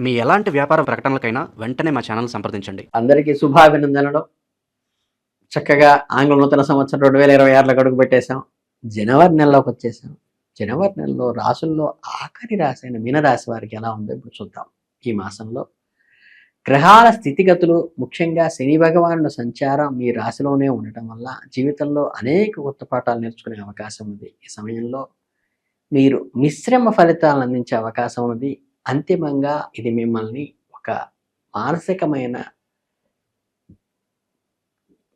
మీ ఎలాంటి వ్యాపార ప్రకటనలకైనా వెంటనే మా ఛానల్ సంప్రదించండి. అందరికీ శుభాభినందనలు. చక్కగా ఆంగ్ల నూతన సంవత్సరం 2026 అడుగు పెట్టేశాం. జనవరి నెలలోకి వచ్చేసాం. జనవరి నెలలో రాసుల్లో ఆఖరి రాశి అయిన మీనరాశి వారికి ఎలా ఉందో ఇప్పుడు చూద్దాం. ఈ మాసంలో గ్రహాల స్థితిగతులు, ముఖ్యంగా శని భగవానుడు సంచారం మీ రాశిలోనే ఉండటం వల్ల జీవితంలో అనేక కొత్త పాఠాలు నేర్చుకునే అవకాశం ఉంది. ఈ సమయంలో మీరు మిశ్రమ ఫలితాలను అందించే అవకాశం ఉంది. అంతిమంగా ఇది మిమ్మల్ని ఒక మానసికమైన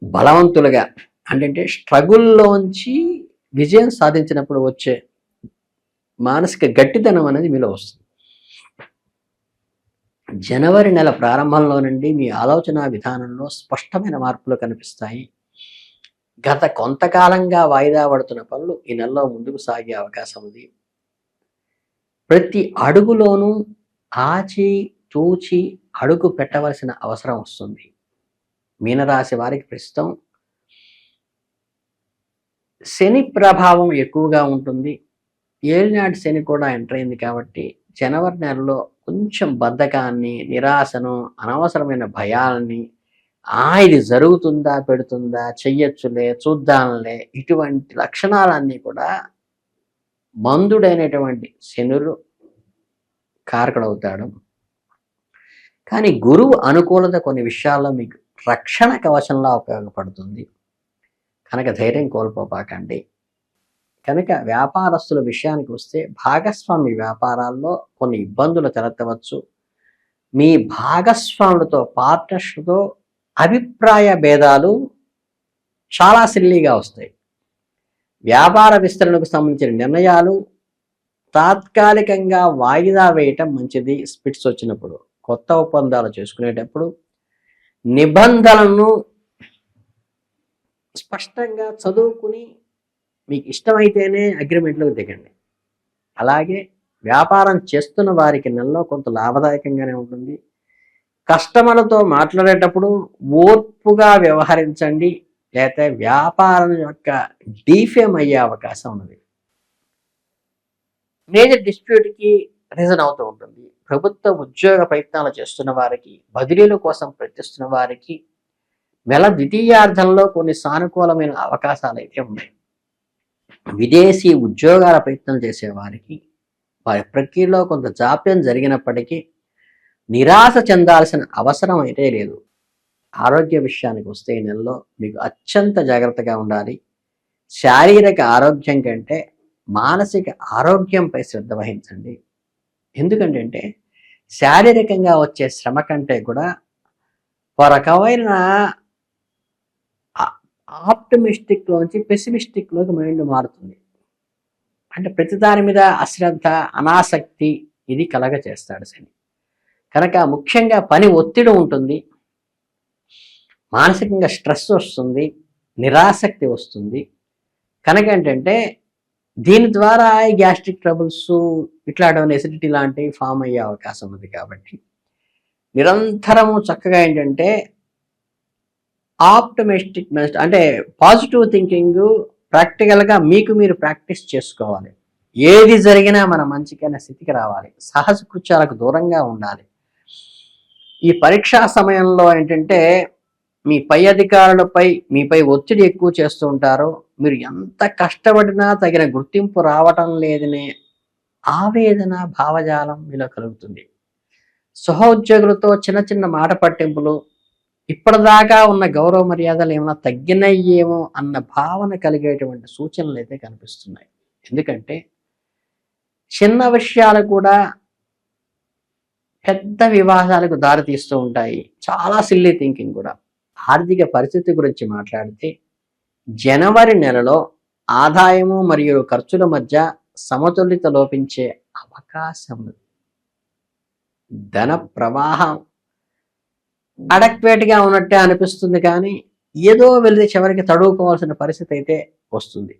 బలవంతులుగా అంటే స్ట్రగుల్లోంచి విజయం సాధించినప్పుడు వచ్చే మానసిక గట్టితనం అనేది మీలో వస్తుంది. జనవరి నెల ప్రారంభంలో నుండి మీ ఆలోచన విధానంలో స్పష్టమైన మార్పులు కనిపిస్తాయి. గత కొంతకాలంగా వాయిదా పడుతున్న పనులు ఈ నెలలో ముందుకు సాగే అవకాశం ఉంది. ప్రతి అడుగులోనూ ఆచి తూచి అడుగు పెట్టవలసిన అవసరం వస్తుంది. మీనరాశి వారికి ప్రస్తుతం శని ప్రభావం ఎక్కువగా ఉంటుంది. ఏలినాటి శని కూడా ఎంటర్ అయింది కాబట్టి జనవరి నెలలో కొంచెం బద్ధకాన్ని, నిరాశను, అనవసరమైన భయాలని, ఇది జరుగుతుందా, పెడుతుందా, చెయ్యొచ్చులే, చూద్దాంలే, ఇటువంటి లక్షణాలన్నీ కూడా మందుడైనటువంటి శనుడు కారకుడవుతాడు. కానీ గురువు అనుకూలత కొన్ని విషయాల్లో మీకు రక్షణ కవచంలా ఉపయోగపడుతుంది. కనుక ధైర్యం కోల్పోపాకండి. కనుక వ్యాపారస్తుల విషయానికి వస్తే భాగస్వామి వ్యాపారాల్లో కొన్ని ఇబ్బందులు తలెత్తవచ్చు. మీ భాగస్వాములతో, పార్ట్నర్స్తో అభిప్రాయ భేదాలు చాలా సిల్లీగా వస్తాయి. వ్యాపార విస్తరణకు సంబంధించిన నిర్ణయాలు తాత్కాలికంగా వాయిదా వేయటం మంచిది. స్పిట్స్ వచ్చినప్పుడు, కొత్త ఒప్పందాలు చేసుకునేటప్పుడు నిబంధనలను స్పష్టంగా చదువుకుని మీకు ఇష్టమైతేనే అగ్రిమెంట్లోకి దిగండి. అలాగే వ్యాపారం చేస్తున్న వారికి నెలలో కొంత లాభదాయకంగానే ఉంటుంది. కస్టమర్లతో మాట్లాడేటప్పుడు ఓర్పుగా వ్యవహరించండి, లేకపోతే వ్యాపారం యొక్క డీఫేమ్ అయ్యే అవకాశం ఉన్నది. మేజర్ డిస్ప్యూట్కి రీజన్ అవుతూ ఉంటుంది. ప్రభుత్వ ఉద్యోగ ప్రయత్నాలు చేస్తున్న వారికి, బదిలీల కోసం ప్రయత్నిస్తున్న వారికి నెల ద్వితీయార్థంలో కొన్ని సానుకూలమైన అవకాశాలు అయితే ఉన్నాయి. విదేశీ ఉద్యోగాల ప్రయత్నం చేసే వారికి వారి ప్రక్రియలో కొంత జాప్యం జరిగినప్పటికీ నిరాశ చెందాల్సిన అవసరం అయితే లేదు. ఆరోగ్య విషయానికి వస్తే ఈ నెలలో మీకు అత్యంత జాగ్రత్తగా ఉండాలి. శారీరక ఆరోగ్యం కంటే మానసిక ఆరోగ్యంపై శ్రద్ధ వహించండి. ఎందుకంటే శారీరకంగా వచ్చే శ్రమ కంటే కూడా ఒక రకమైన ఆప్టమిస్టిక్లోంచి పెసిమిస్టిక్లోకి మైండ్ మారుతుంది. అంటే ప్రతిదాని మీద అశ్రద్ధ, అనాసక్తి ఇది కలగ చేస్తాడు శని. కనుక ముఖ్యంగా పని ఒత్తిడి ఉంటుంది, మానసికంగా స్ట్రెస్ వస్తుంది, నిరాసక్తి వస్తుంది. కనుక ఏంటంటే దీని ద్వారా గ్యాస్ట్రిక్ ట్రబుల్స్, ఇట్లాంటి ఎసిడిటీ లాంటివి ఫామ్ అయ్యే అవకాశం ఉంది. కాబట్టి నిరంతరము చక్కగా ఏంటంటే ఆప్టమిస్టిక్ అంటే పాజిటివ్ థింకింగ్ ప్రాక్టికల్గా మీకు మీరు ప్రాక్టీస్ చేసుకోవాలి. ఏది జరిగినా మన మంచికైన స్థితికి రావాలి. సహజ కృత్యాలకు దూరంగా ఉండాలి. ఈ పరీక్షా సమయంలో ఏంటంటే మీ పై అధికారులపై మీపై ఒత్తిడి ఎక్కువ చేస్తూ ఉంటారు. మీరు ఎంత కష్టపడినా తగిన గుర్తింపు రావటం లేదనే ఆవేదన, భావజాలం మీలో కలుగుతుంది. సహోద్యోగులతో చిన్న చిన్న మాట పట్టింపులు, ఇప్పటిదాకా ఉన్న గౌరవ మర్యాదలు ఏమైనా తగ్గినయ్యేమో అన్న భావన కలిగేటువంటి సూచనలు అయితే కనిపిస్తున్నాయి. ఎందుకంటే చిన్న విషయాలు కూడా పెద్ద వివాదాలకు దారితీస్తూ ఉంటాయి. చాలా సిల్లీ థింకింగ్ కూడా. ఆర్థిక పరిస్థితి గురించి మాట్లాడితే జనవరి నెలలో ఆదాయము మరియు ఖర్చుల మధ్య సమతుల్యత లోపించే అవకాశం ఉంది. ధన ప్రవాహం అడక్వేట్గా ఉన్నట్టే అనిపిస్తుంది, కానీ ఏదో వెళ్తే చివరికి తడువుకోవాల్సిన పరిస్థితి అయితే వస్తుంది.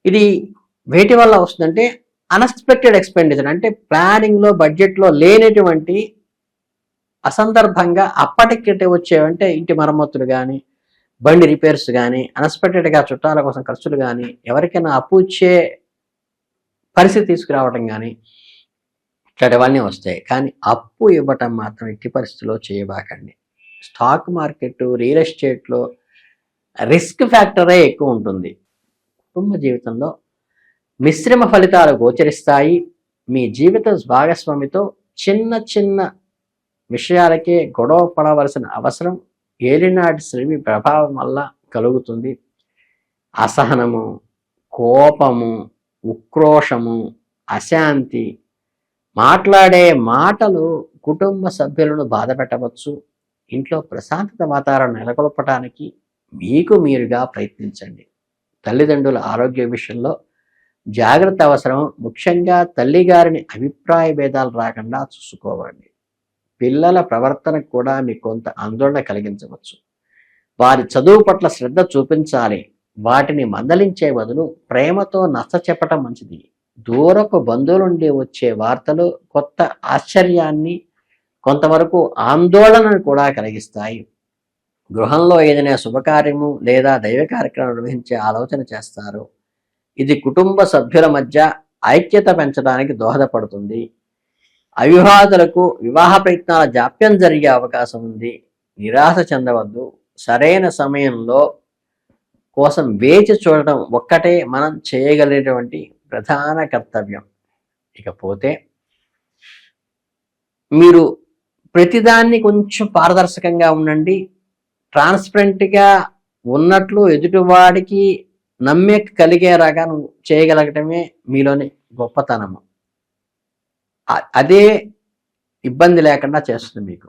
ఇది వేటి వల్ల వస్తుందంటే అన్ఎక్స్పెక్టెడ్ ఎక్స్పెండిచర్, అంటే ప్లానింగ్లో, బడ్జెట్లో లేనటువంటి అసందర్భంగా అప్పటికటే వచ్చేవంటే ఇంటి మరమ్మతులు కానీ, బండి రిపేర్స్ కానీ, అన్ఎక్స్పెక్టెడ్గా చుట్టాల కోసం ఖర్చులు కానీ, ఎవరికైనా అప్పు ఇచ్చే పరిస్థితి తీసుకురావడం కానీ, ఇట్లాంటివన్నీ వస్తాయి. కానీ అప్పు ఇవ్వటం మాత్రం ఎట్టి పరిస్థితుల్లో చేయబాకండి. స్టాక్ మార్కెట్, రియల్ ఎస్టేట్లో రిస్క్ ఫ్యాక్టరే ఎక్కువ ఉంటుంది. కుటుంబ జీవితంలో మిశ్రమ ఫలితాలు గోచరిస్తాయి. మీ జీవిత భాగస్వామితో చిన్న చిన్న విషయాలకే గొడవ పడవలసిన అవసరం ఏలినాటి శ్రమి ప్రభావం వల్ల కలుగుతుంది. అసహనము, కోపము, ఉక్రోషము, అశాంతి, మాట్లాడే మాటలు కుటుంబ సభ్యులను బాధపెట్టవచ్చు. ఇంట్లో ప్రశాంతత వాతావరణం నెలకొల్పడానికి మీకు మీరుగా ప్రయత్నించండి. తల్లిదండ్రుల ఆరోగ్య విషయంలో జాగ్రత్త అవసరం. ముఖ్యంగా తల్లిగారిని అభిప్రాయ భేదాలు రాకుండా చూసుకోవండి. పిల్లల ప్రవర్తనకు కూడా మీకు కొంత ఆందోళన కలిగించవచ్చు. వారి చదువు పట్ల శ్రద్ధ చూపించాలి. వాటిని మందలించే బదులు ప్రేమతో నచ్చచెప్పటం మంచిది. దూరపు బంధువుల నుండి వచ్చే వార్తలు కొత్త ఆశ్చర్యాన్ని, కొంతవరకు ఆందోళనను కూడా కలిగిస్తాయి. గృహంలో ఏదైనా శుభకార్యము లేదా దైవ కార్యక్రమం నిర్వహించే ఆలోచన చేస్తారు. ఇది కుటుంబ సభ్యుల మధ్య ఐక్యత పెంచడానికి దోహదపడుతుంది. అవివాహితులకు వివాహ ప్రయత్నాల జాప్యం జరిగే అవకాశం ఉంది. నిరాశ చెందవద్దు. సరైన సమయంలో కోసం వేచి చూడటం ఒక్కటే మనం చేయగలిగేటువంటి ప్రధాన కర్తవ్యం. ఇకపోతే మీరు ప్రతిదాన్ని కొంచెం పారదర్శకంగా ఉండండి. ట్రాన్స్పరెంట్గా ఉన్నట్లు ఎదుటివాడికి నమ్మక కలిగేలాగా నువ్వు చేయగలగటమే మీలోని గొప్పతనము. అదే ఇబ్బంది లేకుండా చేస్తుంది మీకు.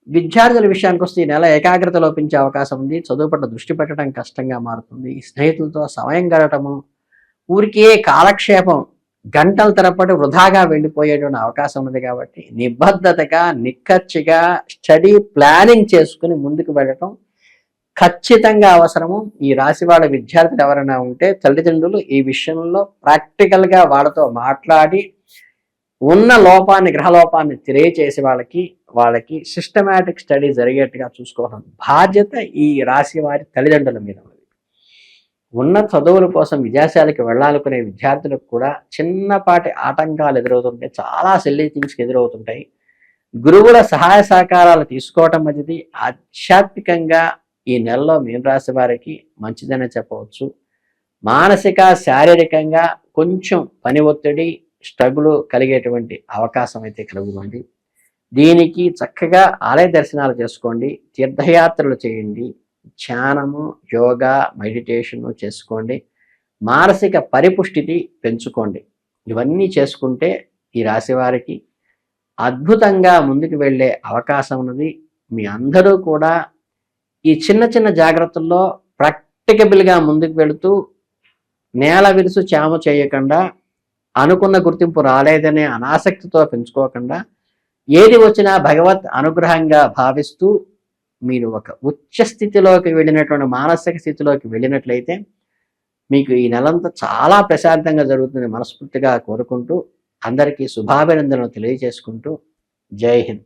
విద్యార్థుల విషయానికి వస్తే ఈ నెల ఏకాగ్రత లోపించే అవకాశం ఉంది. చదువు పట్ల దృష్టి పెట్టడం కష్టంగా మారుతుంది. స్నేహితులతో సమయం గడటము, ఊరికే కాలక్షేపం గంటల తరబడి వృధాగా వెళ్ళిపోయేటువంటి అవకాశం ఉంది. కాబట్టి నిబద్ధతగా, నిక్కచ్చిగా స్టడీ ప్లానింగ్ చేసుకుని ముందుకు వెళ్ళటం ఖచ్చితంగా అవసరము. ఈ రాశి వాళ్ళ విద్యార్థులు ఎవరైనా ఉంటే తల్లిదండ్రులు ఈ విషయంలో ప్రాక్టికల్గా వాళ్ళతో మాట్లాడి ఉన్న లోపాన్ని, గ్రహ లోపాన్ని తెలియచేసి వాళ్ళకి సిస్టమేటిక్ స్టడీ జరిగేట్టుగా చూసుకోవడం బాధ్యత ఈ రాశి వారి తల్లిదండ్రుల మీద ఉంది. ఉన్నత చదువుల కోసం విదేశాలకు వెళ్ళాలనుకునే విద్యార్థులకు కూడా చిన్నపాటి ఆటంకాలు ఎదురవుతుంటాయి. చాలా సిల్లీ థింగ్స్కి ఎదురవుతుంటాయి. గురువుల సహాయ సహకారాలు తీసుకోవటం మంచిది. ఆధ్యాత్మికంగా ఈ నెలలో మీనరాశి వారికి మంచిదనే చెప్పవచ్చు. మానసిక, శారీరకంగా కొంచెం పని ఒత్తిడి, స్ట్రగుల్ కలిగేటువంటి అవకాశం అయితే కలుగుతుంది. దీనికి చక్కగా ఆలయ దర్శనాలు చేసుకోండి, తీర్థయాత్రలు చేయండి, ధ్యానము, యోగా, మెడిటేషను చేసుకోండి, మానసిక పరిపుష్టిని పెంచుకోండి. ఇవన్నీ చేసుకుంటే ఈ రాశి వారికి అద్భుతంగా ముందుకు వెళ్ళే అవకాశం ఉన్నది. మీ అందరూ కూడా ఈ చిన్న చిన్న జాగ్రత్తల్లో ప్రాక్టికబుల్గా ముందుకు వెళుతూ నేల విరుసు చామ చేయకుండా, అనుకున్న గుర్తింపు రాలేదనే అనాసక్తితో పెంచుకోకుండా, ఏది వచ్చినా భగవత్ అనుగ్రహంగా భావిస్తూ మీరు ఒక ఉచ్చ స్థితిలోకి వెళ్ళినటువంటి మానసిక స్థితిలోకి వెళ్ళినట్లయితే మీకు ఈ నెలంతా చాలా ప్రశాంతంగా జరుగుతుందని మనస్ఫూర్తిగా కోరుకుంటూ అందరికీ శుభాభినందనలు తెలియజేసుకుంటూ జై హింద్.